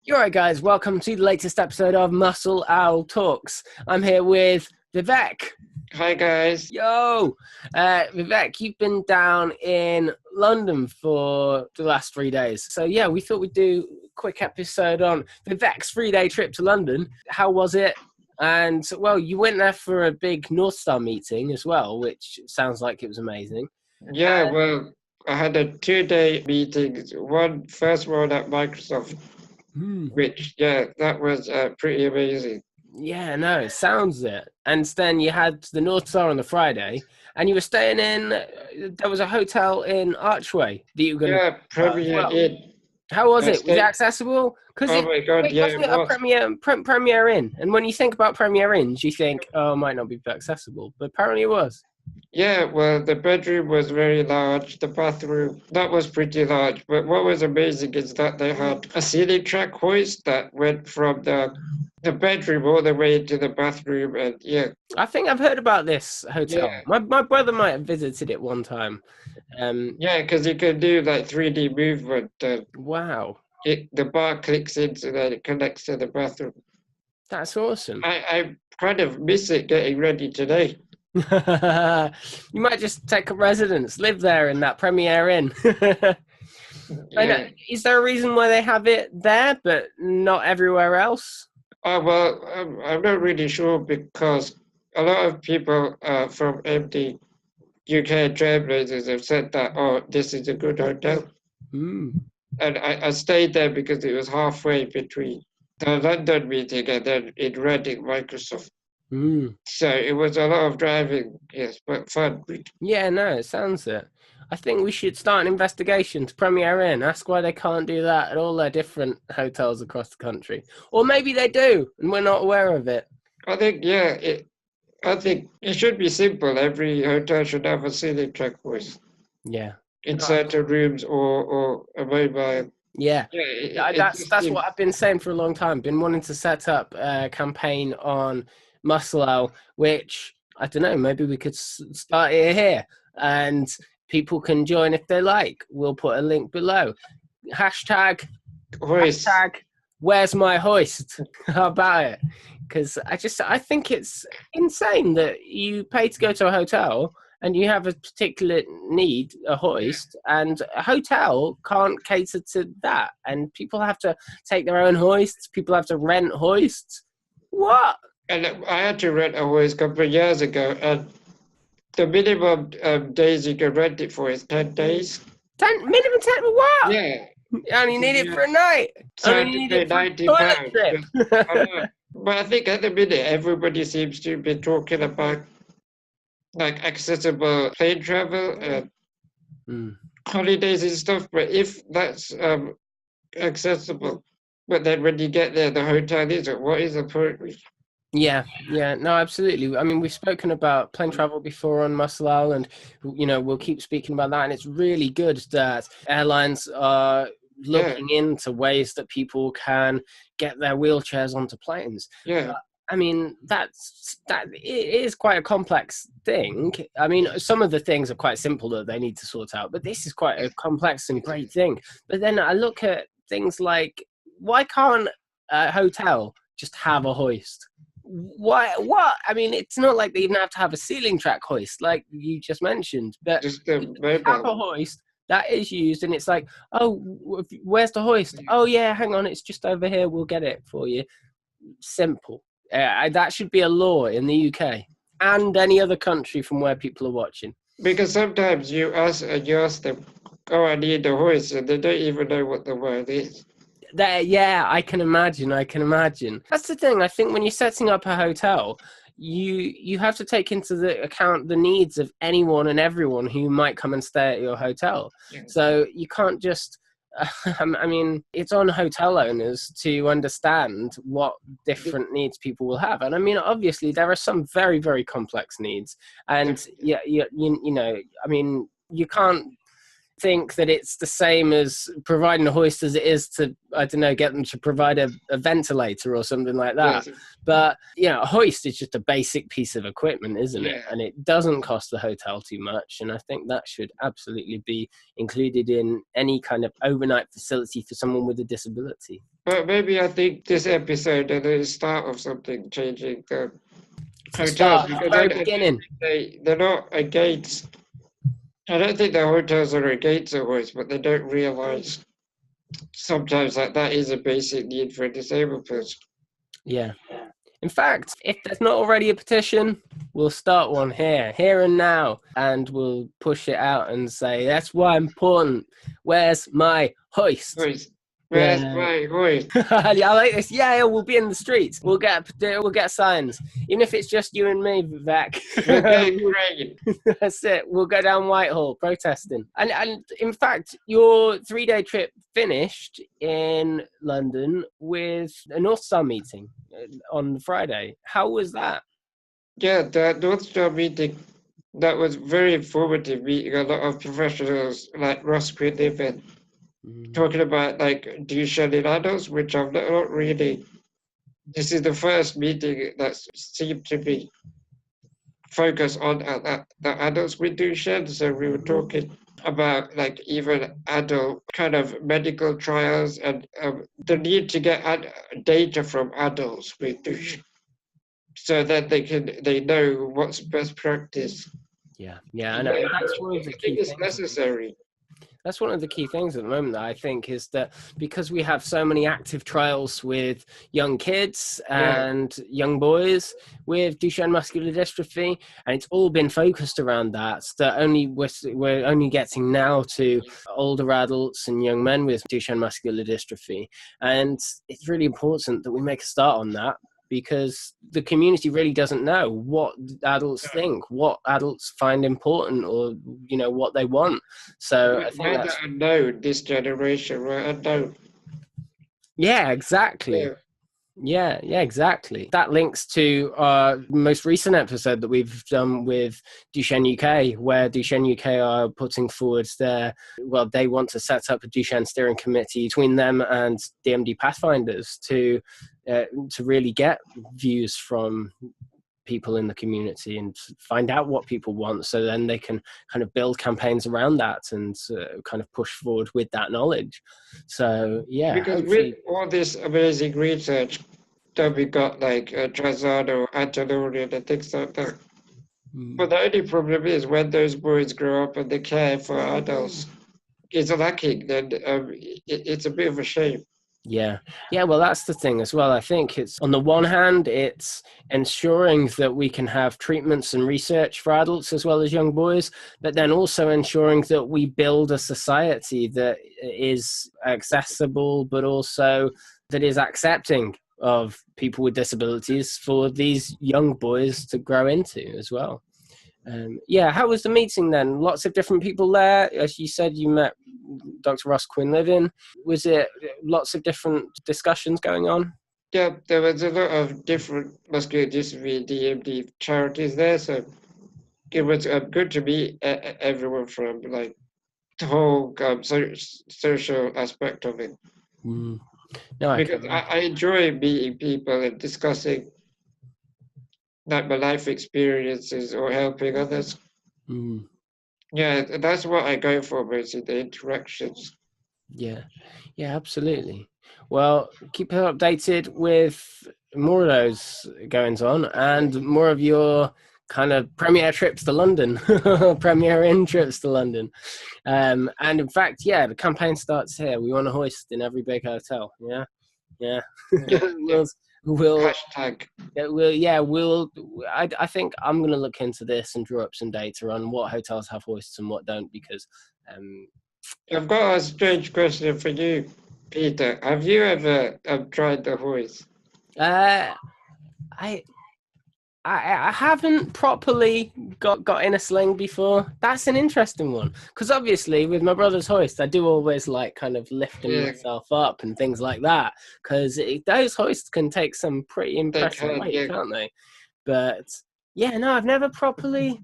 You're right, guys. Welcome to the latest episode of Muscle Owl Talks. I'm here with Vivek. Hi, guys. Yo! Vivek, you've been down in London for the last 3 days. So, yeah, we thought we'd do a quick episode on Vivek's 3-day trip to London. How was it? And, well, you went there for a big North Star meeting as well, which sounds like it was amazing. Yeah, well, I had a 2-day meeting. First one at Microsoft, which, that was pretty amazing. Yeah, no, it sounds it. And then you had the North Star on the Friday, and you were staying in, there was a hotel in Archway that you were going to Premier Inn. How was it? Was it accessible? Because Oh my God, yeah, wasn't it a Premier Inn? And when you think about Premier Inns, you think, oh, it might not be accessible, but apparently it was. Yeah, well, the bedroom was very large. The bathroom, that was pretty large. But what was amazing is that they had a ceiling track hoist that went from the bedroom all the way into the bathroom. And yeah. I think I've heard about this hotel. Yeah. My brother might have visited it one time. Yeah, because you can do like 3D movement. Wow. The bar clicks in so that it connects to the bathroom. That's awesome. I kind of miss it getting ready today. You might just take up residence, live there in that Premier Inn. Yeah. Is there a reason why they have it there but not everywhere else? Well, I'm not really sure because a lot of people from MD UK trailblazers have said that, oh, this is a good hotel. And I stayed there because it was halfway between the London meeting and then in Reading, Microsoft. So it was a lot of driving, yes, but fun. Yeah, no, it sounds it. I think we should start an investigation to Premier Inn. Ask why they can't do that at all their different hotels across the country. Or maybe they do, and we're not aware of it. I think, I think it should be simple. Every hotel should have a ceiling track hoist. Yeah. In certain rooms or a mobile. Yeah, that's what I've been saying for a long time. Been wanting to set up a campaign on Muscle Owl, which, I don't know, maybe we could start it here and people can join if they like. We'll put a link below. Hashtag hoist. Hashtag where's my hoist? How about it? Because I think it's insane that you pay to go to a hotel and you have a particular need, a hoist, and a hotel can't cater to that. And people have to take their own hoists. People have to rent hoists. What? And I had to rent a hoist a couple of years ago, and the minimum days you can rent it for is 10 days. Minimum 10? What? Yeah. You only need it for a night. So I had to pay £90. But I think at the minute, everybody seems to be talking about like accessible plane travel and holidays and stuff. But if that's accessible, but then when you get there, the hotel isn't, what is the point? Yeah, no, absolutely. I mean, we've spoken about plane travel before on Muscle Owl, and we'll keep speaking about that. And it's really good that airlines are looking into ways that people can get their wheelchairs onto planes. Yeah. I mean, that it is quite a complex thing. I mean, some of the things are quite simple that they need to sort out, but this is quite a complex and great thing. But then I look at things like, why can't a hotel just have a hoist? Why? What? I mean, it's not like they even have to have a ceiling track hoist, like you just mentioned, but just have a hoist that is used, and it's like, oh, where's the hoist? Oh, yeah, hang on, it's just over here. We'll get it for you. Simple. That should be a law in the UK and any other country from where people are watching. Because sometimes you ask them, oh, I need a hoist, and they don't even know what the word is. I can imagine. That's the thing. I think when you're setting up a hotel, you have to take into the account the needs of anyone and everyone who might come and stay at your hotel. Yeah. So you can't just I mean, it's on hotel owners to understand what different needs people will have. And I mean, obviously, there are some very, very complex needs. And, I mean, you can't think that it's the same as providing a hoist as it is to, I don't know, get them to provide a ventilator or something like that. Yes. But, a hoist is just a basic piece of equipment, isn't it? And it doesn't cost the hotel too much. And I think that should absolutely be included in any kind of overnight facility for someone with a disability. But maybe I think this episode is the start of something changing the It's the hotels, start, the because very beginning. they're not against. I don't think the hotels are against the hoist, but they don't realise sometimes that is a basic need for a disabled person. Yeah. In fact, if there's not already a petition, we'll start one here and now, and we'll push it out and say, that's why important. Where's my hoist? Hoist. Where's my hoist? I like this. Yeah, we'll be in the streets. We'll get signs, even if it's just you and me, Vivek. We'll get great. That's it. We'll go down Whitehall protesting. And in fact, your 3-day trip finished in London with a North Star meeting on Friday. How was that? Yeah, the North Star meeting, that was very informative, meeting a lot of professionals like Ross Quinliff and talking about like Duchenne in adults, which I've not really. This is the first meeting that seemed to be focused on the adults with Duchenne. So we were talking about like even adult kind of medical trials and the need to get data from adults with Duchenne, so that they know what's best practice. Yeah, and that's one of the key things. Necessary. That's one of the key things at the moment that I think is that because we have so many active trials with young kids and young boys with Duchenne muscular dystrophy, and it's all been focused around that we're only getting now to older adults and young men with Duchenne muscular dystrophy. And it's really important that we make a start on that, because the community really doesn't know what adults think, what adults find important, or what they want. So I think that's unknown. This generation were unknown. Yeah, exactly. Yeah, exactly. That links to our most recent episode that we've done with Duchenne UK, where Duchenne UK are putting forward they want to set up a Duchenne steering committee between them and DMD Pathfinders to really get views from people in the community and find out what people want, so then they can kind of build campaigns around that and kind of push forward with that knowledge. So because with all this amazing research that we got, like Trazado, Antelorian and things like that, but the only problem is when those boys grow up and they care for adults is lacking, then it's a bit of a shame. Yeah, well, that's the thing as well. I think it's, on the one hand, it's ensuring that we can have treatments and research for adults as well as young boys, but then also ensuring that we build a society that is accessible, but also that is accepting of people with disabilities for these young boys to grow into as well. How was the meeting then? Lots of different people there. As you said, you met Dr. Ross Quinliff. Was it lots of different discussions going on? Yeah, there was a lot of different muscular dystrophy DMD charities there, so it was good to meet everyone from like the whole social aspect of it. No, because I enjoy meeting people and discussing like my life experiences or helping others. Yeah, that's what I go for, mostly the interactions. Yeah, absolutely. Well, keep us updated with more of those goings on and more of your kind of premiere trips to London, premiere trips to London. And in fact, the campaign starts here. We want a hoist in every big hotel. Yeah. We'll hashtag. I think I'm going to look into this and draw up some data on what hotels have hoists and what don't, because I've got a strange question for you, Peter. Have you ever tried the hoist? I haven't properly got in a sling before. That's an interesting one, because obviously with my brother's hoist, I do always like kind of lifting myself up and things like that, because those hoists can take some pretty impressive weight, can't they? But I've never properly.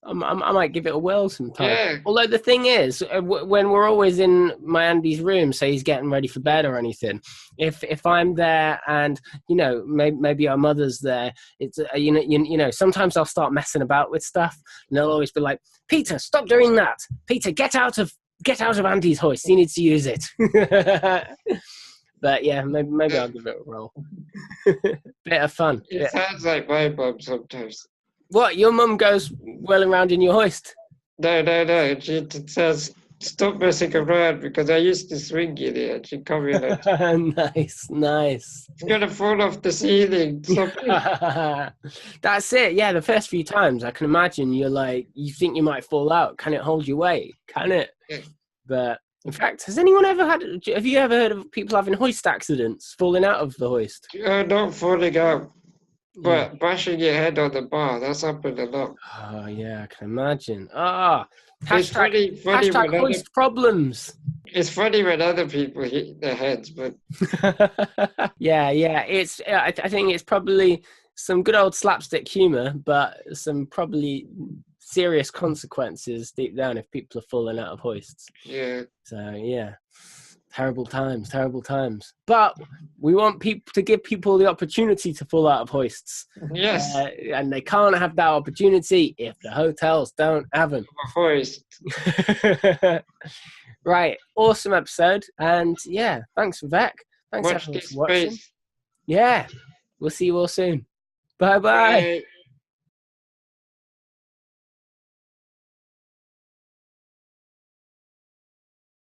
I might give it a whirl sometime. Yeah. Although the thing is, when we're always in my Andy's room, say he's getting ready for bed or anything, if I'm there and maybe our mother's there, it's sometimes I'll start messing about with stuff, and they'll always be like, "Peter, stop doing that! Peter, get out of Andy's hoist. He needs to use it." But yeah, maybe I'll give it a roll. Bit of fun. It sounds like my mum sometimes. What, your mum goes well around in your hoist? No. She says, stop messing around because I used to swing in it. She come in and Nice. it's gonna fall off the ceiling. That's it. Yeah, the first few times I can imagine you're like, you think you might fall out. Can it hold your weight? Can it? Yeah. But in fact, have you ever heard of people having hoist accidents, falling out of the hoist? Not falling out, Yeah. but bashing your head on the bar. That's happened a lot. Oh yeah, I can imagine. It's funny hashtag when hoist problems. it's funny when other people hit their heads, but yeah. It's I think it's probably some good old slapstick humor, but some probably serious consequences deep down if people are falling out of hoists. yeah. So yeah, terrible times. But we want people to give people the opportunity to fall out of hoists. Yes. And they can't have that opportunity if the hotels don't have them. Hoist. Right, awesome episode, and yeah, thanks Vivek. Thanks Watch everyone this for watching. space. Yeah, we'll see you all soon. Bye. Bye.